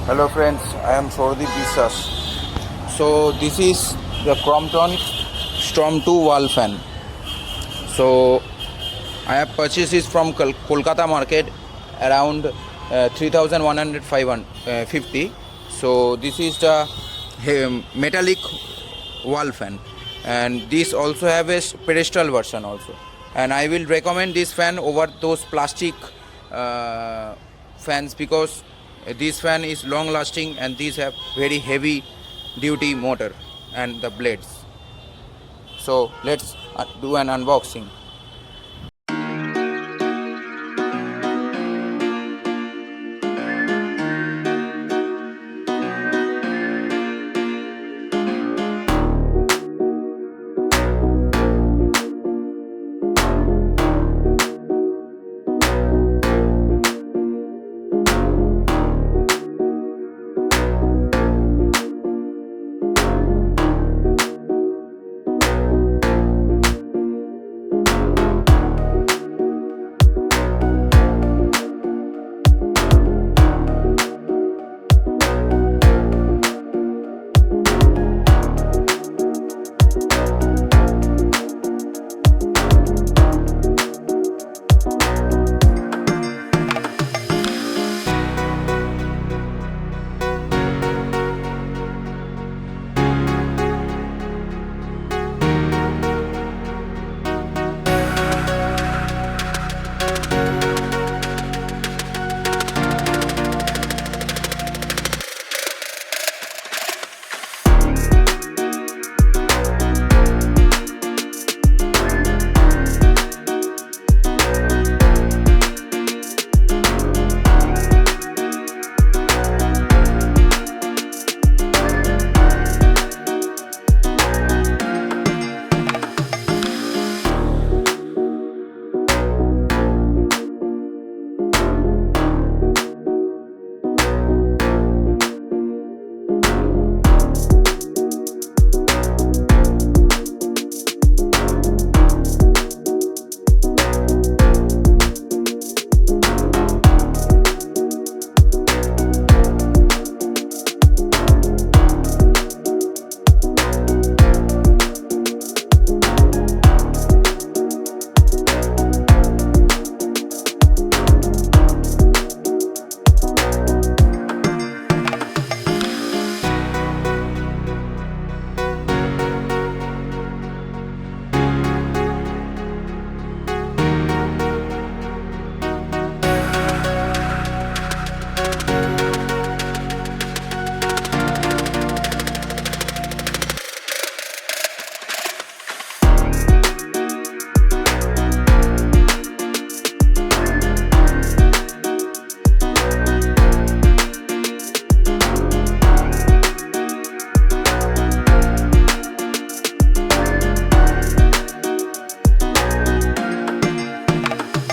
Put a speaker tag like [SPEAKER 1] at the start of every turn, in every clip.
[SPEAKER 1] Hello friends, I am Shordeep Biswas. So this is the Crompton Storm 2 wall fan. So I have purchased this from Kolkata market around 3,150. So this is the metallic wall fan, and this also have a pedestal version also. And I will recommend this fan over those plastic fans because this fan is long lasting and these have very heavy duty motor and the blades. So let's do an unboxing.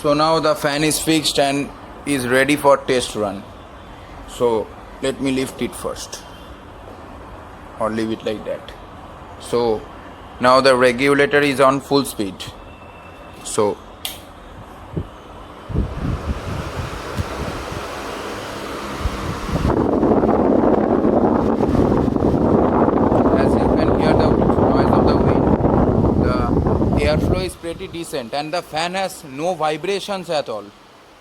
[SPEAKER 1] So now the fan is fixed and is ready for test run. So let me lift it first or leave it like that. So now the regulator is on full speed. So as you can hear the noise of the wind, the airflow is pretty decent and the fan has no vibrations at all.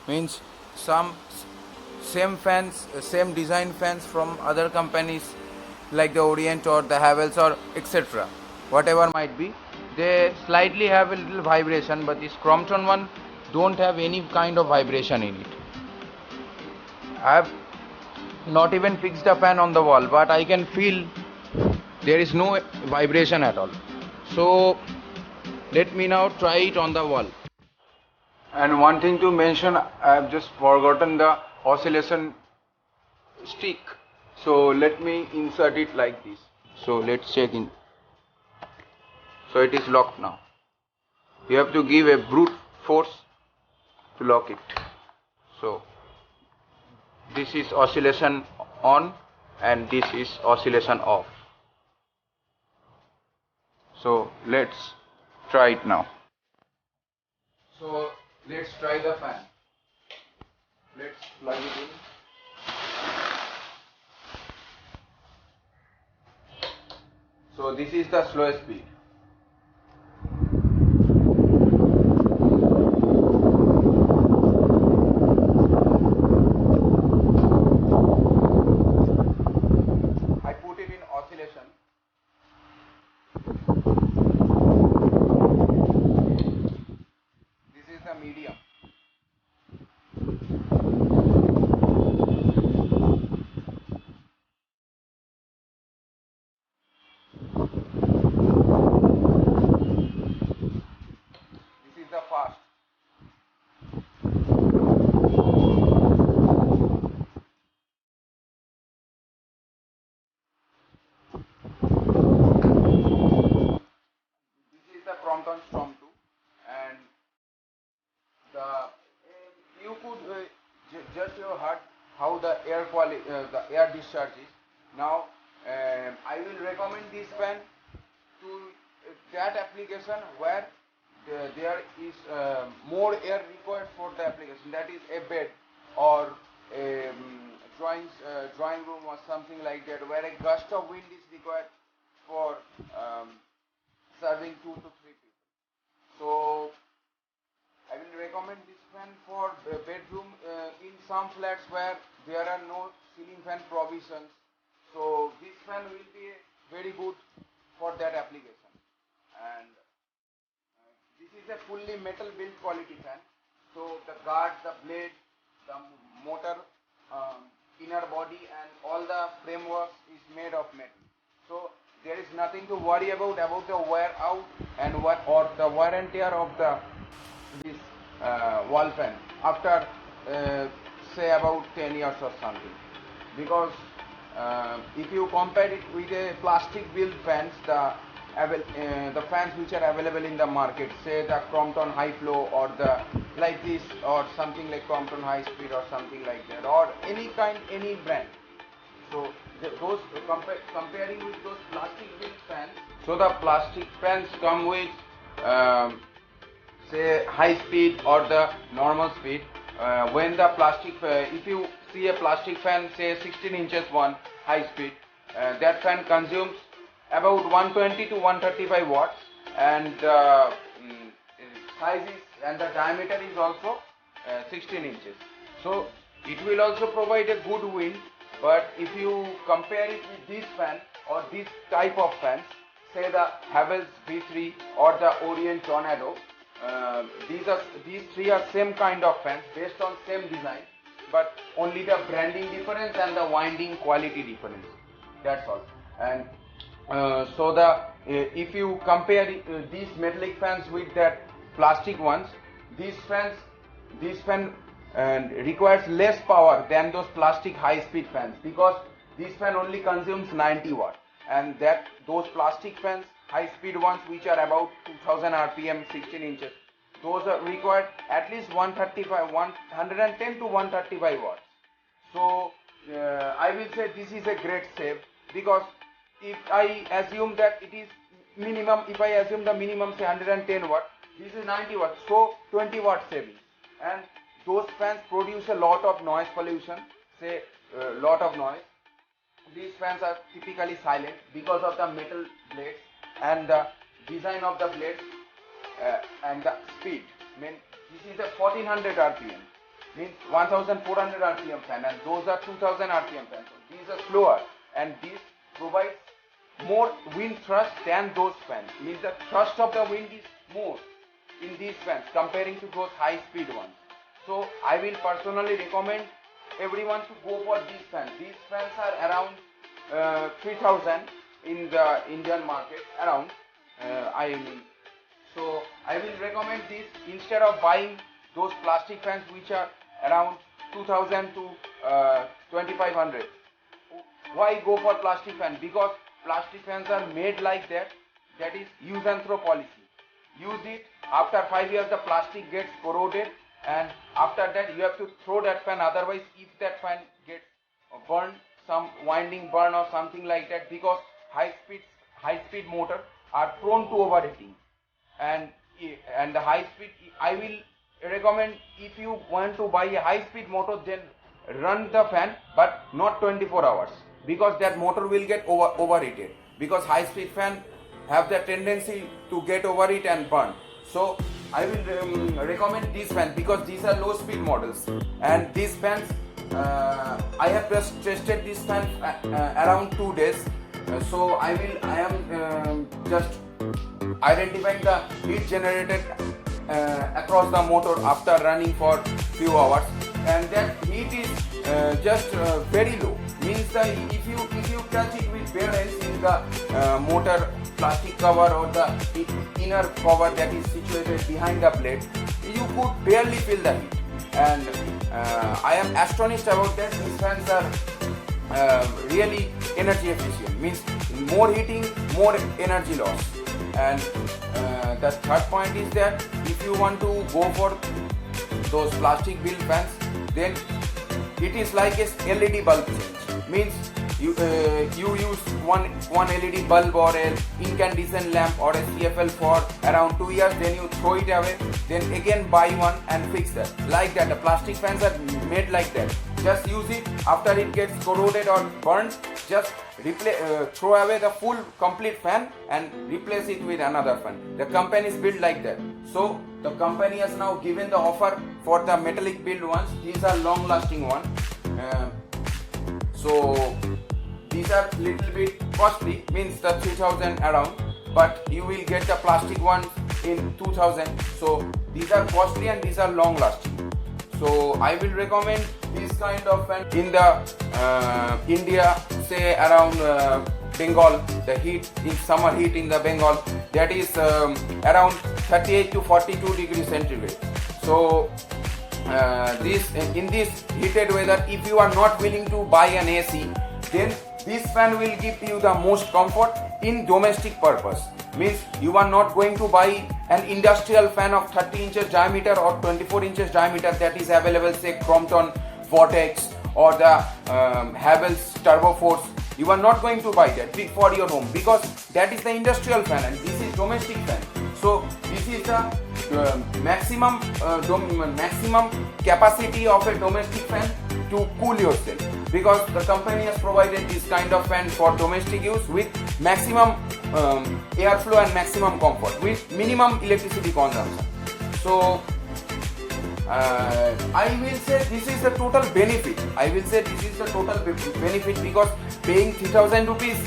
[SPEAKER 1] Means some same fans, same design fans from other companies like the Orient or the Havels or etc. Whatever might be, they slightly have a little vibration, but this Crompton one don't have any kind of vibration in it. I have not even fixed the fan on the wall, but I can feel there is no vibration at all. So let me now try it on the wall. And one thing to mention, I have just forgotten the oscillation stick. So let me insert it like this. So let's check in. So it is locked now. You have to give a brute force to lock it. So this is oscillation on and this is oscillation off. So let's try it now. So let's try the fan. Let's plug it in. So this is the slowest speed. I put it in oscillation. This is the medium. This is the fast. This is the Crompton Storm 2, and you could judge your heart how the air quality, the air discharge is. Now, I will recommend this fan to that application where there is more air required for the application. That is a bed or a drawing room or something like that, where a gust of wind is required for serving 2 to 3 people. So I will recommend this fan for bedroom in some flats where there are no ceiling fan provisions. So this fan will be very good for that application. And this is a fully metal built quality fan. So the guard, the blade, the motor, inner body, and all the framework is made of metal. So there is nothing to worry about the wear out and what or the wear and tear of the this wall fan after say about 10 years or something, because if you compare it with a plastic built fans, the fans which are available in the market, say the Crompton High Flow or the like this or something like Crompton High Speed or something like that, or any brand. So those comparing with those plastic built fans, so the plastic fans come with say high speed or the normal speed. When the plastic if you see a plastic fan, say 16 inches one high speed, that fan consumes about 120 to 135 watts, and size is and the diameter is also 16 inches. So it will also provide a good wind. But if you compare it with this fan or this type of fans, say the Havells V3 or the Orient Tornado, these three are same kind of fans based on same design, but only the branding difference and the winding quality difference. That's all. And so if you compare these metallic fans with that plastic ones, this fan requires less power than those plastic high-speed fans, because this fan only consumes 90 watt, and that those plastic fans, high-speed ones which are about 2000 rpm, 16 inches, those are required at least 110 to 135 watts. So I will say this is a great save, because if I assume that it is minimum, if I assume the minimum say 110 watt, this is 90 watt, so 20 watt saving. And those fans produce a lot of noise pollution, say lot of noise. These fans are typically silent because of the metal blades and the design of the blades and the speed. Mean this is a 1400 rpm, means 1400 rpm fan, and those are 2000 rpm fans. So these are slower, and this provides more wind thrust than those fans. Means the thrust of the wind is more in these fans comparing to those high speed ones. So I will personally recommend everyone to go for these fans. These fans are around 3000 in the Indian market, around so I will recommend this instead of buying those plastic fans which are around 2000 to 2500. Why go for plastic fan? Because plastic fans are made like that. That is use and throw policy. Use it, after 5 years the plastic gets corroded, and after that you have to throw that fan. Otherwise, if that fan gets burned, some winding burn or something like that, because high speed motor are prone to overheating, and the high speed, I will recommend, if you want to buy a high speed motor, then run the fan but not 24 hours, because that motor will get overheated. because high speed fan have the tendency to get over it and burn. So I will recommend these fans because these are low speed models, and these fans I have just tested these fans around 2 days. So I am just identifying the heat generated across the motor after running for few hours, and that heat is just very low. Means that if you catch it with bare hands in the motor plastic cover or the inner cover that is situated behind the blade, you could barely feel the heat. And I am astonished about that. These fans are really energy efficient. Means more heating, more energy loss. And the third point is that if you want to go for those plastic build fans, then it is like a LED bulb change. Means you use one LED bulb or an incandescent lamp or a CFL for around 2 years, then you throw it away, then again buy one and fix that. Like that, the plastic fans are made like that. Just use it, after it gets corroded or burned, just throw away the full complete fan and replace it with another fan. The company is built like that. So the company has now given the offer for the metallic build ones. These are long lasting ones. So these are little bit costly, means the 3000 around, but you will get the plastic ones in 2000. So these are costly and these are long lasting. So I will recommend this kind of fan in the India, say around Bengal. The heat in summer heat in the Bengal, that is around 38 to 42 degrees centigrade. So in this heated weather, if you are not willing to buy an AC, then this fan will give you the most comfort in domestic purpose. Means you are not going to buy an industrial fan of 30 inches diameter or 24 inches diameter that is available, say Crompton Vortex or the Havells Turbo Force. You are not going to buy that for your home because that is the industrial fan and this is domestic fan. So this is the maximum capacity of a domestic fan to cool yourself, because the company has provided this kind of fan for domestic use with maximum airflow and maximum comfort with minimum electricity consumption. So I will say this is the total benefit. Because paying 3000 rupees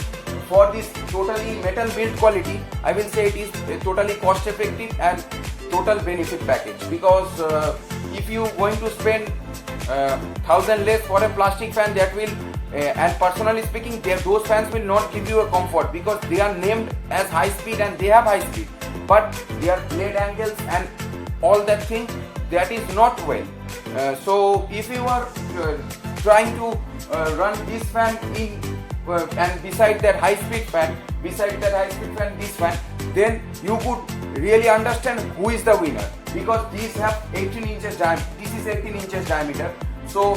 [SPEAKER 1] for this totally metal build quality, I will say it is a totally cost effective and total benefit package. Because if you going to spend 1000 less for a plastic fan, that will and personally speaking, those fans will not give you a comfort because they are named as high speed and they have high speed, but their blade angles and all that thing, that is not well. So if you are trying to run this fan in and beside that high speed fan, this fan, then you could really understand who is the winner, because these have 18 inches diameter. This is 18 inches diameter, so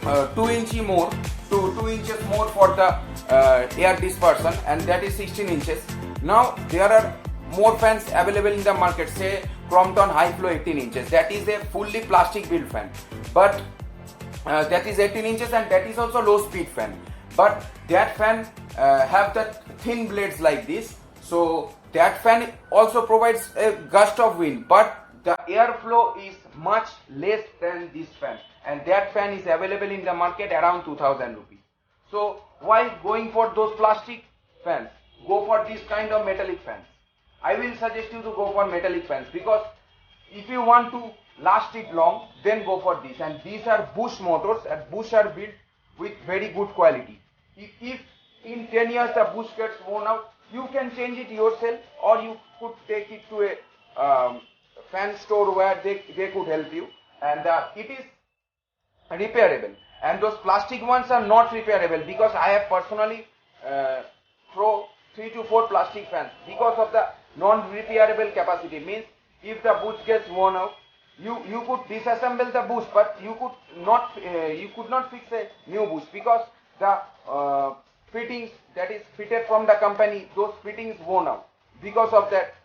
[SPEAKER 1] 2 inches more for the air dispersion, and that is 16 inches. Now there are more fans available in the market, say Crompton High Flow 18 inches, that is a fully plastic build fan, but that is 18 inches and that is also low speed fan, but that fan have the thin blades like this. So that fan also provides a gust of wind, but the airflow is much less than this fan, and that fan is available in the market around 2000 rupees. So why going for those plastic fans? Go for this kind of metallic fans. I will suggest you to go for metallic fans, because if you want to last it long, then go for this. And these are Bush motors, and Bush are built with very good quality. If in 10 years the Bush gets worn out, you can change it yourself, or you could take it to a fan store where they could help you, and it is repairable. And those plastic ones are not repairable, because I have personally throw 3 to 4 plastic fans because of the non-repairable capacity. Means if the bush gets worn out, you could disassemble the bush, but you could not fix a new bush, because the fittings that is fitted from the company, those fittings worn out. Because of that,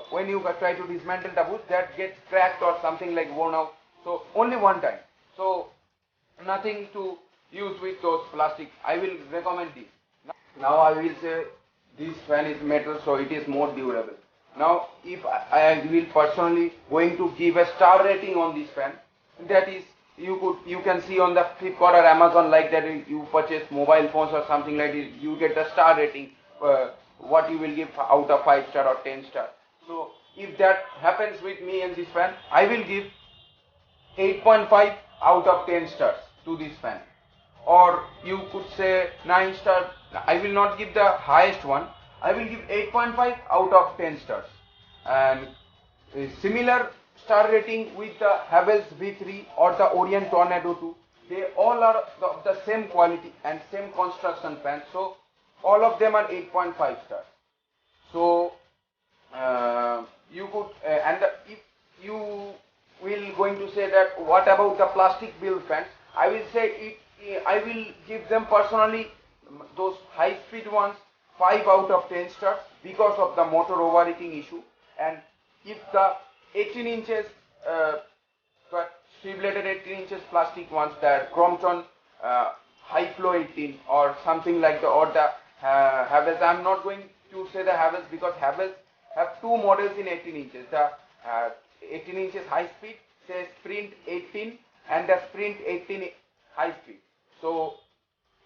[SPEAKER 1] when you try to dismantle the bush, that gets cracked or something like worn out. So only one time. So nothing to use with those plastic. I will recommend this. Now I will say this fan is metal, so it is more durable. Now if I will personally going to give a star rating on this fan, that is you can see on the Flipkart or Amazon like that you purchase mobile phones or something like this, you get the star rating, what you will give out of 5 star or 10 star. So if that happens with me and this fan, I will give 8.5 out of 10 stars to this fan, or you could say 9 stars. I will not give the highest one, I will give 8.5 out of 10 stars. And a similar star rating with the Havells V3 or the Orient Tornado 2, they all are of the same quality and same construction fans, so all of them are 8.5 stars. So you could if you will going to say that what about the plastic build fans, I will say I will give them personally, those high speed ones, 5 out of 10 stars because of the motor overheating issue. And if the 18 inches three bladed 18 inches plastic ones, the Crompton high flow 18 or something like the, or the Havells, I am not going to say the Havells because Havells have two models in 18 inches, the 18 inches high speed, say Sprint 18, and the Sprint 18 high speed. So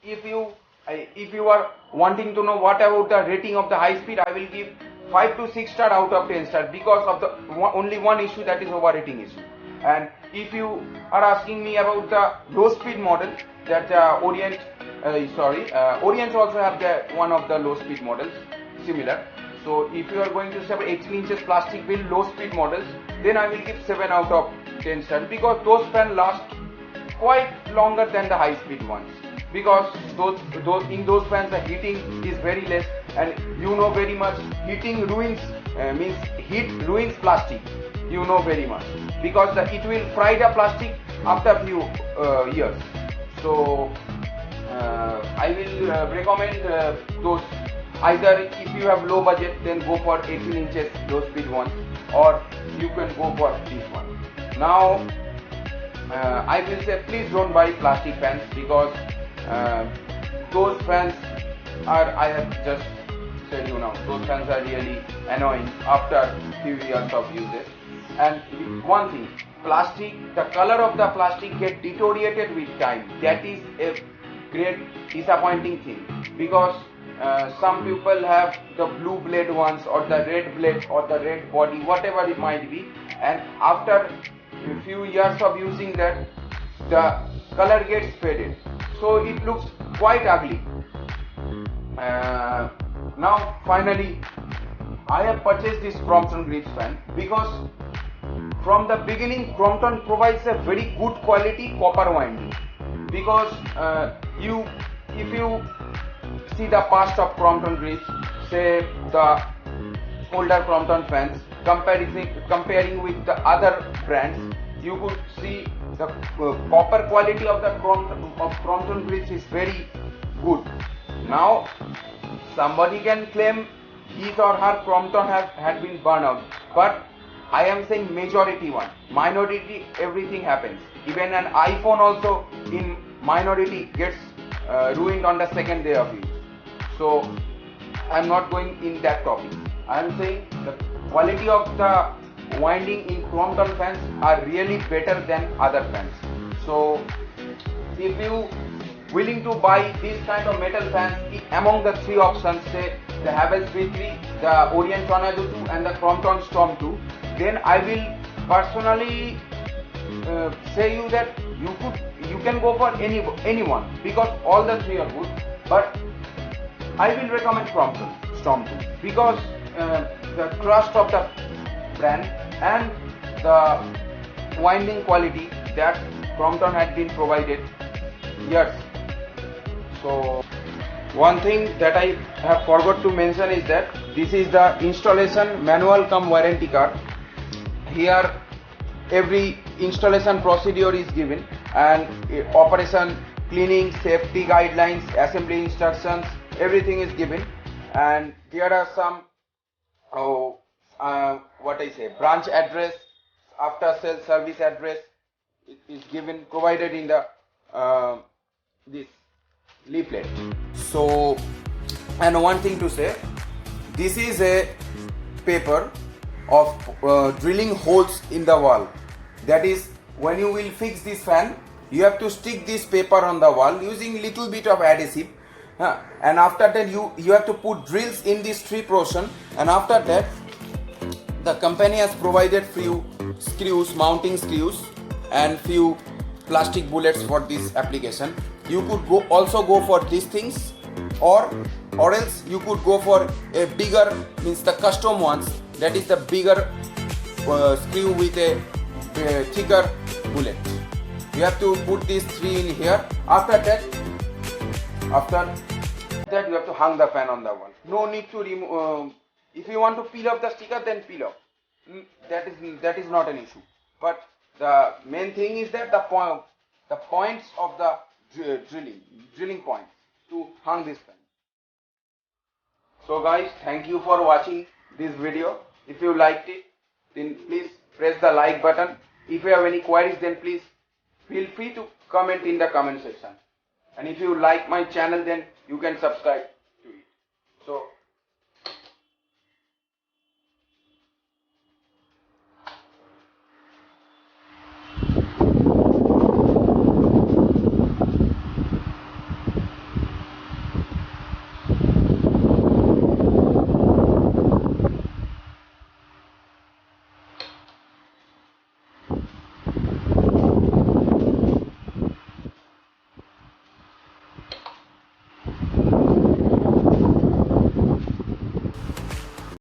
[SPEAKER 1] if you are wanting to know what about the rating of the high speed, I will give 5 to 6 star out of 10 stars because of the only one issue, that is overheating issue. And if you are asking me about the low speed model, that Orient Orients also have one of the low speed models similar. So if you are going to say 18 inches plastic build low speed models, then I will give 7 out of 10 stars because those fans last quite longer than the high speed ones, because in those fans the heating is very less, and you know very much heating ruins heat ruins plastic, you know very much, because it will fry the plastic after few years. So I will recommend those. Either if you have low budget, then go for 18 inches low speed ones, or you can go for this one. Now I will say please don't buy plastic fans, because those fans are, I have just said you now, those fans are really annoying after few years of usage. And one thing, plastic, the color of the plastic get deteriorated with time. That is a great disappointing thing, because some people have the blue blade ones or the red blade or the red body, whatever it might be, and after a few years of using that, the color gets faded, so it looks quite ugly. Now finally I have purchased this Crompton Grips fan because from the beginning Crompton provides a very good quality copper winding, because if you see the past of Crompton Grips, say the older Crompton fans, comparing with the other brands, you could see the copper quality of the Crompton Grips is very good. Now somebody can claim his or her Crompton had been burned out, but I am saying majority one. Minority, everything happens. Even an iPhone also in minority gets ruined on the second day of use. So I am not going in that topic. I am saying the quality of the winding in Crompton fans are really better than other fans. So if you willing to buy this kind of metal fans, among the three options, say the Havells V3, the Orient Tornado 2 and the Crompton Storm 2, then I will personally say you that you can go for anyone, because all the three are good, but I will recommend Crompton Storm 2 because the trust of the brand and the winding quality that Crompton had been provided years. So one thing that I have forgot to mention is that this is the installation manual cum warranty card. Here every installation procedure is given, and operation, cleaning, safety guidelines, assembly instructions, everything is given. And here are some branch address, after sales service address, it is given, provided in the this leaflet. So And one thing to say, this is a paper of drilling holes in the wall. That is, when you will fix this fan, you have to stick this paper on the wall using little bit of adhesive. And after that you have to put drills in this three portion, and after that the company has provided few screws, mounting screws, and few plastic bullets for this application. You could also go for these things, or else you could go for a bigger, means the custom ones, that is the bigger screw with a thicker bullet. You have to put these three in here. After that you have to hang the fan on the wall. No need to remove. If you want to peel off the sticker, then peel off. That is not an issue. But the main thing is that the points of the drilling points to hang this fan. So guys, thank you for watching this video. If you liked it, then please press the like button. If you have any queries, then please feel free to comment in the comment section. And if you like my channel, then you can subscribe to it. So